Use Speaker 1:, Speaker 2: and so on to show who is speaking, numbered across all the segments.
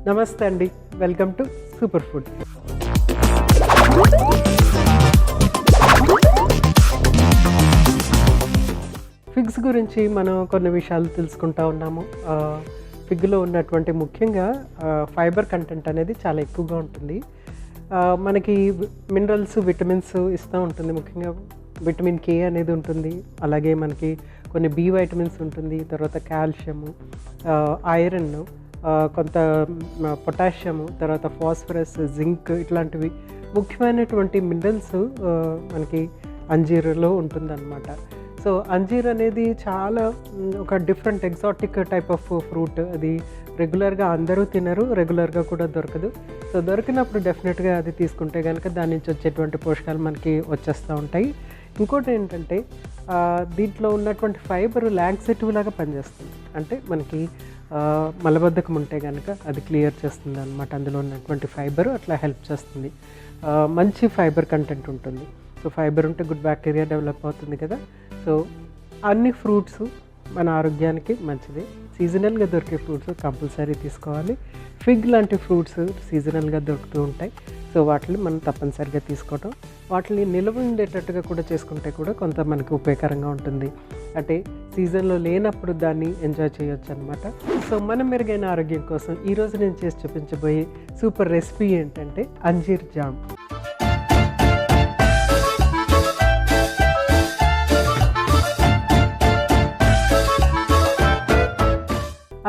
Speaker 1: నమస్తే అండి, welcome to super food. Figs గురించి మనం కొన్ని విషయాలు తెలుసుకుంటూ ఉన్నాము. ఫిగ్లో ఉన్నటువంటి ముఖ్యంగా ఫైబర్ కంటెంట్ అనేది చాలా ఎక్కువగా ఉంటుంది. మనకి మినరల్స్, విటమిన్స్ ఇస్తూ ఉంటుంది. ముఖ్యంగా విటమిన్ కే అనేది ఉంటుంది, అలాగే మనకి కొన్ని బి వైటమిన్స్ ఉంటుంది, తర్వాత కాల్షియము, ఐరన్, కొంత పొటాషియము, తర్వాత ఫాస్ఫరస్, జింక్, ఇట్లాంటివి ముఖ్యమైనటువంటి మినరల్స్ మనకి అంజీర్లో ఉంటుందన్నమాట. సో అంజీర్ అనేది చాలా ఒక different exotic type of fruit. అది రెగ్యులర్గా అందరూ తినరు, రెగ్యులర్గా కూడా దొరకదు. సో దొరికినప్పుడు డెఫినెట్గా అది తీసుకుంటే కనుక దాని నుంచి వచ్చేటువంటి పోషకాలు మనకి వచ్చేస్తూ ఉంటాయి. ఇంకోటి ఏంటంటే దీంట్లో ఉన్నటువంటి ఫైబర్ లాక్సేటివ్ లాగా పనిచేస్తుంది. అంటే మనకి మలబద్ధకం ఉంటే కనుక అది క్లియర్ చేస్తుంది అనమాట. అందులో ఉన్నటువంటి ఫైబర్ అట్లా హెల్ప్ చేస్తుంది. మంచి ఫైబర్ కంటెంట్ ఉంటుంది. సో ఫైబర్ ఉంటే గుడ్ బ్యాక్టీరియా డెవలప్ అవుతుంది కదా. సో అన్ని ఫ్రూట్స్ మన ఆరోగ్యానికి మంచిది. సీజనల్గా దొరికే ఫ్రూట్స్ కంపల్సరీ తీసుకోవాలి. ఫిగ్ లాంటి ఫ్రూట్స్ సీజనల్గా దొరుకుతూ ఉంటాయి. సో వాటిని మనం తప్పనిసరిగా తీసుకోవటం, వాటిని నిల్వ ఉండేటట్టుగా కూడా చేసుకుంటే కూడా కొంత మనకి ఉపయోగకరంగా ఉంటుంది. అంటే సీజన్లో లేనప్పుడు దాన్ని ఎంజాయ్ చేయొచ్చు అనమాట. సో మనం మెరుగైన ఆరోగ్యం కోసం ఈరోజు నేను చేసి చూపించబోయే సూపర్ రెసిపీ ఏంటంటే అంజీర్ జామ్.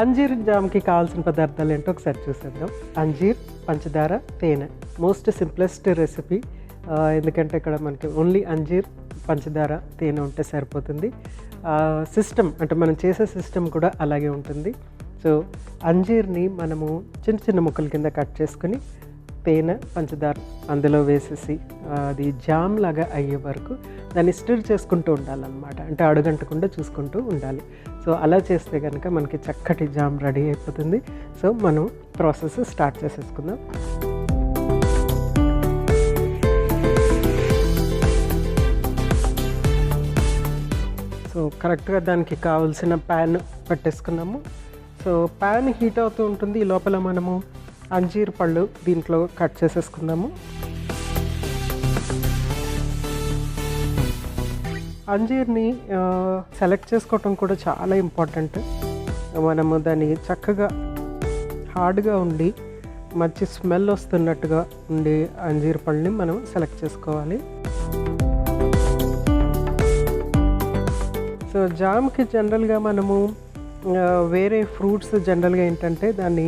Speaker 1: అంజీర్ జామ్కి కావాల్సిన పదార్థాలు ఏంటో ఒకసారి చూసేద్దాం. అంజీర్, పంచదార, తేనె. Most simplest recipe. ఎందుకంటే ఇక్కడ మనకి ఓన్లీ అంజీర్, పంచదార, తేనె ఉంటే సరిపోతుంది. సిస్టమ్ అంటే మనం చేసే సిస్టమ్ కూడా అలాగే ఉంటుంది. సో అంజీర్ని మనము చిన్న చిన్న ముక్కల కింద కట్ చేసుకుని తేనె, పంచదార అందులో వేసేసి అది జామ్ లాగా అయ్యే వరకు దాన్ని స్టిర్ చేసుకుంటూ ఉండాలన్నమాట. అంటే అడుగంటకుండా చూసుకుంటూ ఉండాలి. సో అలా చేస్తే కనుక మనకి చక్కటి జామ్ రెడీ అయిపోతుంది. సో మనం ప్రాసెస్ స్టార్ట్ చేసేసుకుందాం. సో కరెక్ట్గా దానికి కావాల్సిన ప్యాన్ పెట్టేసుకున్నాము. సో ప్యాన్ హీట్ అవుతూ ఉంటుంది. ఈ లోపల మనము అంజీర్ పళ్ళు దీంట్లో కట్ చేసేసుకుందాము. అంజీర్ని సెలెక్ట్ చేసుకోవటం కూడా చాలా ఇంపార్టెంట్. మనము దాన్ని చక్కగా హార్డ్గా ఉండి మంచి స్మెల్ వస్తున్నట్టుగా ఉండే అంజీర్ పళ్ళని మనం సెలెక్ట్ చేసుకోవాలి. సో జామ్కి జనరల్గా మనము వేరే ఫ్రూట్స్ జనరల్గా ఏంటంటే దాన్ని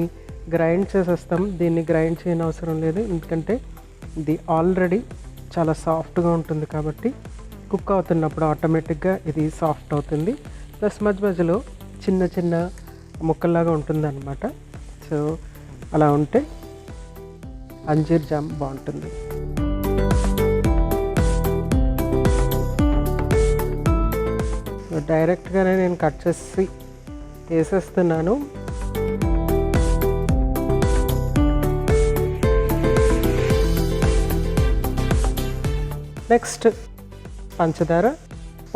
Speaker 1: గ్రైండ్ చేసేస్తాం. దీన్ని గ్రైండ్ చేయని అవసరం లేదు, ఎందుకంటే ఇది ఆల్రెడీ చాలా సాఫ్ట్గా ఉంటుంది కాబట్టి కుక్ అవుతున్నప్పుడు ఆటోమేటిక్గా ఇది సాఫ్ట్ అవుతుంది. ప్లస్ మధ్య మధ్యలో చిన్న చిన్న ముక్కల్లాగా ఉంటుందన్నమాట. సో అలా ఉంటే అంజీర్ జామ్ బాగుంటుంది. సో డైరెక్ట్గానే నేను కట్ చేసి వేసేస్తున్నాను. నెక్స్ట్ పంచదార.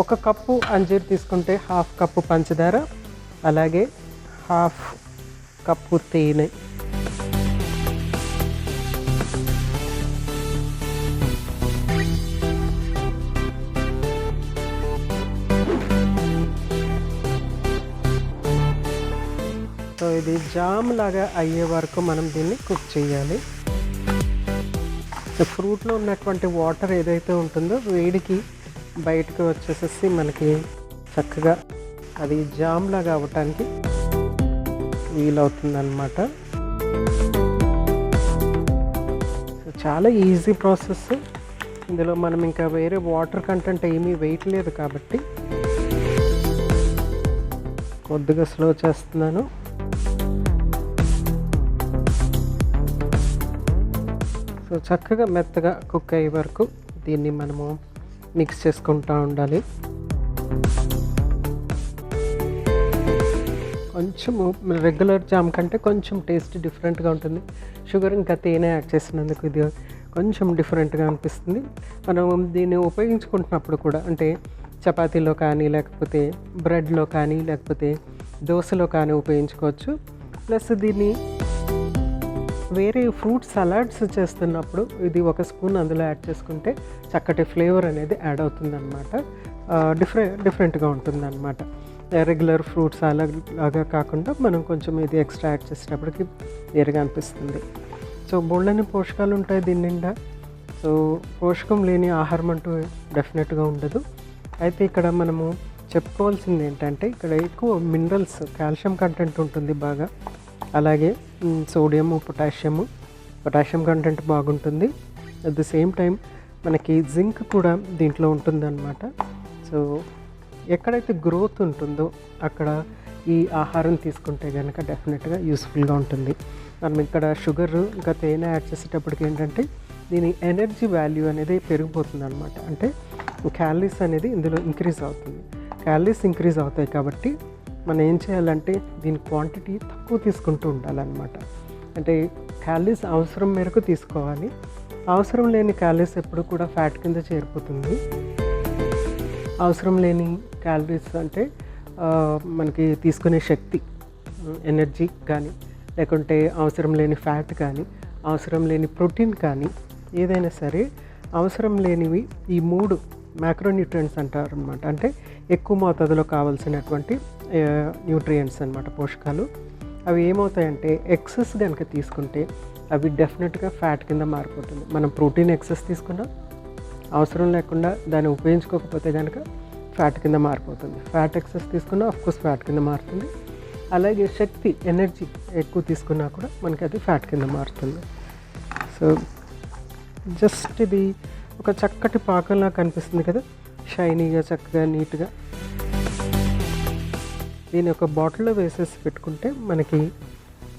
Speaker 1: 1 కప్పు అంజీర్ తీసుకుంటే 1/2 కప్పు పంచదార, అలాగే 1/2 కప్పు తేనె. సో ఇది జామ్ లాగా అయ్యే వరకు మనం దీన్ని కుక్ చేయాలి. సో ఫ్రూట్లో ఉన్నటువంటి వాటర్ ఏదైతే ఉంటుందో వేడికి బయటకు వచ్చేసేసి మనకి చక్కగా అది జామ్ లాగా అవ్వటానికి వీలవుతుంది అన్నమాట. సో చాలా ఈజీ ప్రాసెస్. ఇందులో మనం ఇంకా వేరే వాటర్ కంటెంట్ ఏమీ వేయట్లేదు కాబట్టి కొద్దిగా స్లో చేస్తున్నాను. సో చక్కగా మెత్తగా కుక్ అయ్యే వరకు దీన్ని మనము మిక్స్ చేసుకుంటూ ఉండాలి. కొంచెము రెగ్యులర్ జామ్ కంటే కొంచెం టేస్ట్ డిఫరెంట్గా ఉంటుంది. షుగర్ ఇంకా తేనె యాడ్ చేసినందుకు ఇది కొంచెం డిఫరెంట్గా అనిపిస్తుంది. మనం దీన్ని ఉపయోగించుకుంటున్నప్పుడు కూడా అంటే చపాతీలో కానీ, లేకపోతే బ్రెడ్లో కానీ, లేకపోతే దోశలో కానీ ఉపయోగించుకోవచ్చు. ప్లస్ దీన్ని వేరే ఫ్రూట్ సలాడ్స్ చేస్తున్నప్పుడు ఇది ఒక స్పూన్ అందులో యాడ్ చేసుకుంటే చక్కటి ఫ్లేవర్ అనేది యాడ్ అవుతుందన్నమాట. డిఫరెంట్గా ఉంటుందన్నమాట. రెగ్యులర్ ఫ్రూట్ సలాడ్ లాగా కాకుండా మనం కొంచెం ఇది ఎక్స్ట్రా యాడ్ చేసేటప్పటికి వేరుగా అనిపిస్తుంది. సో బోల్డని పోషకాలు ఉంటాయి దీని నిండా. సో పోషకం లేని ఆహారం అంటూ డెఫినెట్గా ఉండదు. అయితే ఇక్కడ మనము చెప్పుకోవాల్సింది ఏంటంటే ఇక్కడ ఎక్కువ మినరల్స్, కాల్షియం కంటెంట్ ఉంటుంది బాగా. అలాగే సోడియము, పొటాషియం కంటెంట్ బాగుంటుంది. అట్ ది సేమ్ టైం మనకి జింక్ కూడా దీంట్లో ఉంటుందన్నమాట. సో ఎక్కడైతే గ్రోత్ ఉంటుందో అక్కడ ఈ ఆహారం తీసుకుంటే కనుక డెఫినెట్గా యూస్ఫుల్గా ఉంటుంది. మనం ఇక్కడ షుగర్ ఇంకా తేనె యాడ్ చేసేటప్పటికి ఏంటంటే దీని ఎనర్జీ వాల్యూ అనేది పెరిగిపోతుంది అనమాట. అంటే క్యాలరీస్ అనేది ఇందులో ఇంక్రీజ్ అవుతుంది. క్యాలరీస్ ఇంక్రీజ్ అవుతాయి కాబట్టి మనం ఏం చేయాలంటే దీని క్వాంటిటీ తక్కువ తీసుకుంటూ ఉండాలన్నమాట. అంటే క్యాలరీస్ అవసరం మేరకు తీసుకోవాలి. అవసరం లేని క్యాలరీస్ ఎప్పుడు కూడా ఫ్యాట్ కింద చేరిపోతుంది. అవసరం లేని క్యాలరీస్ అంటే మనకి తీసుకునే శక్తి, ఎనర్జీ కానీ, లేకుంటే అవసరం లేని ఫ్యాట్ కానీ, అవసరం లేని ప్రోటీన్ కానీ, ఏదైనా సరే అవసరం లేనివి ఈ 3 మ్యాక్రోన్యూట్రియంట్స్ అంటారు అనమాట. అంటే ఎక్కువ మోతాదులో కావాల్సినటువంటి న్యూట్రియంట్స్ అనమాట, పోషకాలు. అవి ఏమవుతాయంటే ఎక్సెస్ కనుక తీసుకుంటే అవి డెఫినెట్గా ఫ్యాట్ కింద మారిపోతుంది. మనం ప్రోటీన్ ఎక్సెస్ తీసుకున్నా అవసరం లేకుండా దాన్ని ఉపయోగించుకోకపోతే కనుక ఫ్యాట్ కింద మారిపోతుంది. ఫ్యాట్ ఎక్సెస్ తీసుకున్నా ఆఫ్కోర్స్ ఫ్యాట్ కింద మారుతుంది. అలాగే శక్తి, ఎనర్జీ ఎక్కువ తీసుకున్నా కూడా మనకి అది ఫ్యాట్ కింద మారుతుంది. సో జస్ట్ ఇది ఒక చక్కటి పాకంలా కనిపిస్తుంది కదా, షైనీగా, చక్కగా, నీట్గా. దీన్ని ఒక బాటిల్లో వేసేసి పెట్టుకుంటే మనకి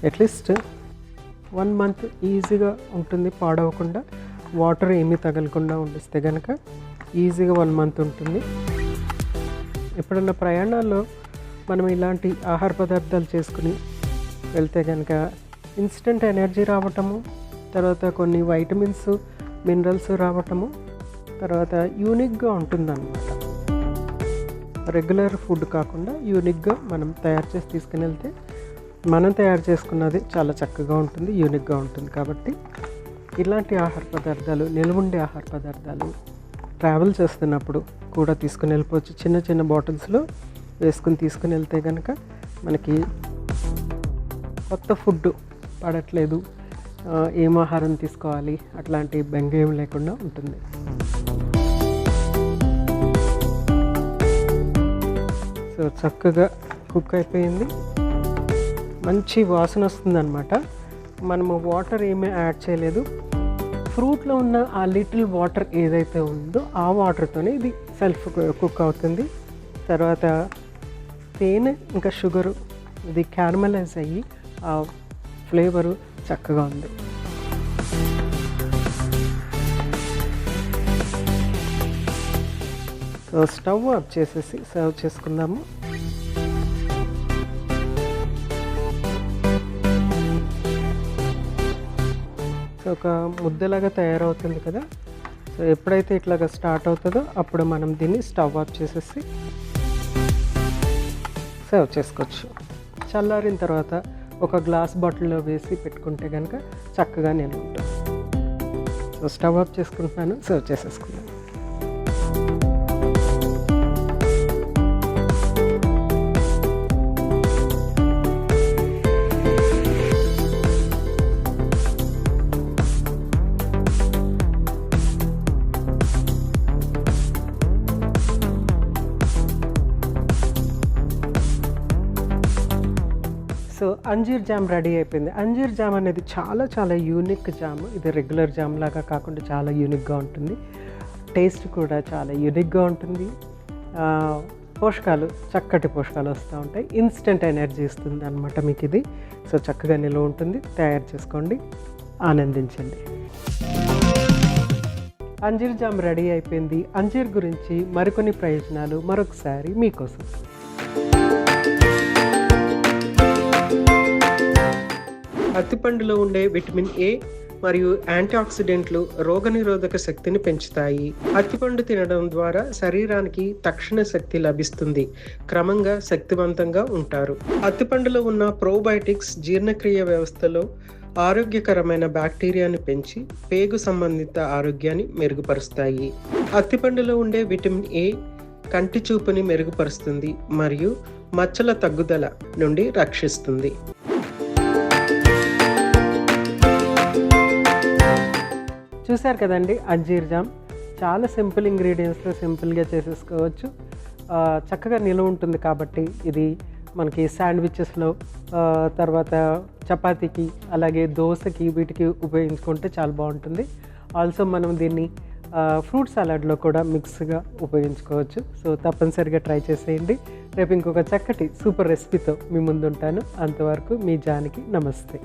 Speaker 1: అట్లీస్ట్ 1 month ఈజీగా ఉంటుంది, పాడవకుండా. వాటర్ ఏమీ తగలకుండా ఉండిస్తే కనుక ఈజీగా 1 month ఉంటుంది. ఎప్పుడన్నా ప్రయాణాల్లో మనం ఇలాంటి ఆహార పదార్థాలు చేసుకుని వెళ్తే కనుక ఇన్స్టెంట్ ఎనర్జీ రావటము, తర్వాత కొన్ని వైటమిన్స్, మినరల్స్ రావటము, తర్వాత యూనిక్గా ఉంటుందన్నమాట. రెగ్యులర్ ఫుడ్ కాకుండా యూనిక్గా మనం తయారు చేసి తీసుకుని వెళ్తే మనం తయారు చేసుకున్నది చాలా చక్కగా ఉంటుంది, యూనిక్గా ఉంటుంది. కాబట్టి ఇలాంటి ఆహార పదార్థాలు, నిలువుండే ఆహార పదార్థాలు ట్రావెల్ చేస్తున్నప్పుడు కూడా తీసుకుని వెళ్ళిపోవచ్చు. చిన్న చిన్న బాటిల్స్లో వేసుకుని తీసుకుని వెళ్తే కనుక మనకి కొత్త ఫుడ్ పడట్లేదు, ఏం ఆహారం తీసుకోవాలి అట్లాంటి బెంగ ఏం లేకుండా ఉంటుంది. సో చక్కగా కుక్ అయిపోయింది, మంచి వాసన వస్తుందన్నమాట. మనము వాటర్ ఏమీ యాడ్ చేయలేదు. ఫ్రూట్లో ఉన్న ఆ లిటిల్ వాటర్ ఏదైతే ఉందో ఆ వాటర్తోనే ఇది సెల్ఫ్ కుక్ అవుతుంది. తర్వాత తేనె ఇంకా షుగరు ఇది క్యారమలైజ్ అయ్యి ఆ ఫ్లేవరు చక్కగా ఉంది. సో స్టవ్ ఆఫ్ చేసేసి సర్వ్ చేసుకుందాము. సో ఒక ముద్దలాగా తయారవుతుంది కదా. సో ఎప్పుడైతే ఇట్లాగా స్టార్ట్ అవుతుందో అప్పుడు మనం దీన్ని స్టవ్ ఆఫ్ చేసేసి సర్వ్ చేసుకోవచ్చు. చల్లారిన తర్వాత ఒక గ్లాస్ బాటిల్లో వేసి పెట్టుకుంటే కనుక చక్కగా నిల్వ ఉంటుంది. సో స్టవ్ ఆఫ్ చేసుకుంటున్నాను, సర్వ్ చేసేసుకున్నాను. సో అంజీర్ జామ్ రెడీ అయిపోయింది. అంజీర్ జామ్ అనేది చాలా చాలా యూనిక్ జామ్. ఇది రెగ్యులర్ జామ్ లాగా కాకుండా చాలా యూనిక్గా ఉంటుంది. టేస్ట్ కూడా చాలా యూనిక్గా ఉంటుంది. పోషకాలు, చక్కటి పోషకాలు వస్తూ ఉంటాయి. ఇన్స్టెంట్ ఎనర్జీ ఇస్తుంది అనమాట మీకు ఇది. సో చక్కగా నిల్వ ఉంటుంది. తయారు చేసుకోండి, ఆనందించండి. అంజీర్ జామ్ రెడీ అయిపోయింది. అంజీర్ గురించి మరికొన్ని ప్రయోజనాలు మరొకసారి మీకోసం. అరటిపండులో ఉండే విటమిన్ ఏ మరియు యాంటీ ఆక్సిడెంట్లు రోగనిరోధక శక్తిని పెంచుతాయి. అరటిపండు తినడం ద్వారా శరీరానికి తక్షణ శక్తి లభిస్తుంది. క్రమంగా శక్తివంతంగా ఉంటారు. అరటిపండులో ఉన్న ప్రోబయోటిక్స్ జీర్ణక్రియ వ్యవస్థలో ఆరోగ్యకరమైన బ్యాక్టీరియాని పెంచి పేగు సంబంధిత ఆరోగ్యాన్ని మెరుగుపరుస్తాయి. అత్తిపండులో ఉండే విటమిన్ ఏ కంటి చూపుని మెరుగుపరుస్తుంది మరియు మచ్చల తగ్గుదల నుండి రక్షిస్తుంది. చూశారు కదండి అంజీర్ జామ్. చాలా సింపుల్ ఇంగ్రీడియంట్స్తో సింపుల్గా చేసేసుకోవచ్చు. చక్కగా నిలువ ఉంటుంది కాబట్టి ఇది మనకి శాండ్విచెస్లో, తర్వాత చపాతీకి, అలాగే దోశకి, వీటికి ఉపయోగించుకుంటే చాలా బాగుంటుంది. ఆల్సో మనం దీన్ని ఫ్రూట్ సలాడ్లో కూడా మిక్స్గా ఉపయోగించుకోవచ్చు. సో తప్పనిసరిగా ట్రై చేసేయండి. రేపు ఇంకొక చక్కటి సూపర్ రెసిపీతో మీ ముందుంటాను. అంతవరకు మీ జానకి. నమస్తే.